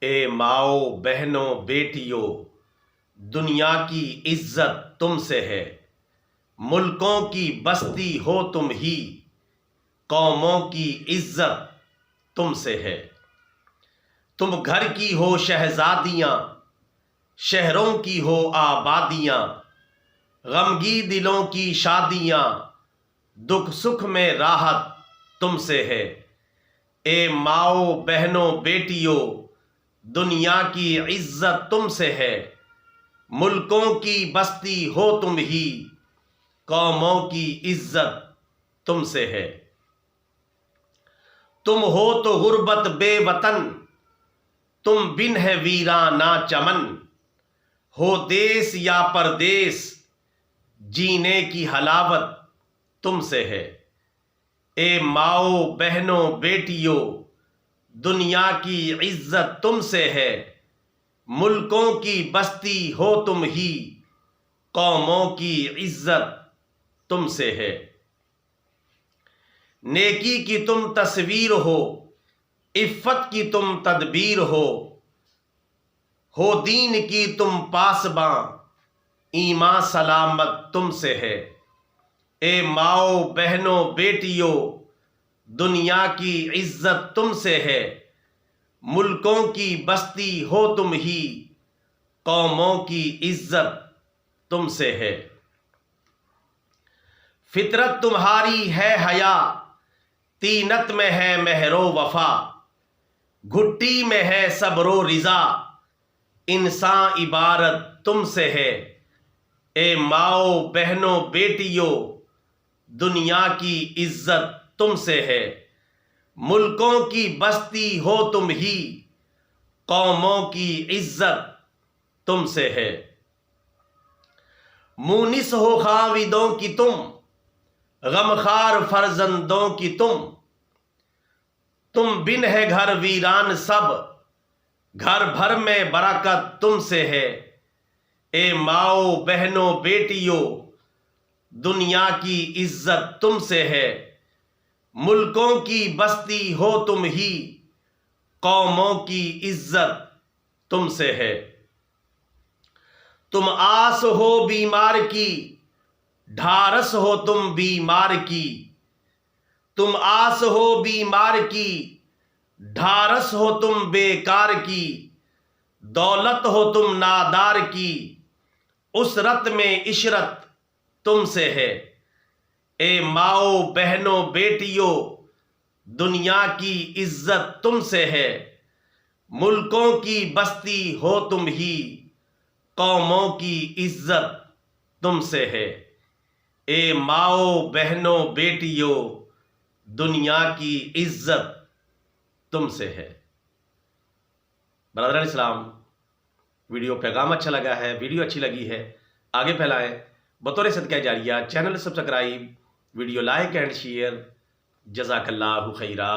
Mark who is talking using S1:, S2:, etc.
S1: اے ماؤ بہنوں بیٹیوں، دنیا کی عزت تم سے ہے، ملکوں کی بستی ہو تم ہی، قوموں کی عزت تم سے ہے۔ تم گھر کی ہو شہزادیاں، شہروں کی ہو آبادیاں، غمگی دلوں کی شادیاں، دکھ سکھ میں راحت تم سے ہے۔ اے ماؤ بہنوں بیٹیوں، دنیا کی عزت تم سے ہے، ملکوں کی بستی ہو تم ہی، قوموں کی عزت تم سے ہے۔ تم ہو تو غربت بے وطن، تم بن ہے ویرانہ چمن، ہو دیس یا پردیس، جینے کی حلاوت تم سے ہے۔ اے ماؤ بہنوں بیٹیوں، دنیا کی عزت تم سے ہے، ملکوں کی بستی ہو تم ہی، قوموں کی عزت تم سے ہے۔ نیکی کی تم تصویر ہو، عفت کی تم تدبیر ہو دین کی تم پاسباں، ایمان سلامت تم سے ہے۔ اے ماؤ بہنوں بیٹیوں، دنیا کی عزت تم سے ہے، ملکوں کی بستی ہو تم ہی، قوموں کی عزت تم سے ہے۔ فطرت تمہاری ہے حیا، طینت میں ہے مہر و وفا، گھٹی میں ہے صبر و رضا، انسان عبارت تم سے ہے۔ اے ماؤ بہنوں بیٹیوں، دنیا کی عزت تم سے ہے، ملکوں کی بستی ہو تم ہی، قوموں کی عزت تم سے ہے۔ مونس ہو خاوندوں کی تم، غمخوار فرزندوں کی تم بن ہے گھر ویران سب، گھر بھر میں برکت تم سے ہے۔ اے ماؤ بہنوں بیٹیوں، دنیا کی عزت تم سے ہے، ملکوں کی بستی ہو تم ہی، قوموں کی عزت تم سے ہے۔ تم آس ہو بیمار کی، ڈھارس ہو تم بیمار کی، تم آس ہو بیمار کی، ڈھارس ہو تم بیکار کی، دولت ہو تم نادار کی، اسرت میں عشرت تم سے ہے۔ اے ماؤ بہنوں بیٹیوں، دنیا کی عزت تم سے ہے، ملکوں کی بستی ہو تم ہی، قوموں کی عزت تم سے ہے۔ اے ماؤ بہنوں بیٹیوں، دنیا کی عزت تم سے ہے۔ برادران اسلام، ویڈیو پیغام اچھا لگا ہے، ویڈیو اچھی لگی ہے، آگے پھیلائیں، بطور صدقہ جاریہ channel subscribe, video like and share. جزاک اللہ خیرہ۔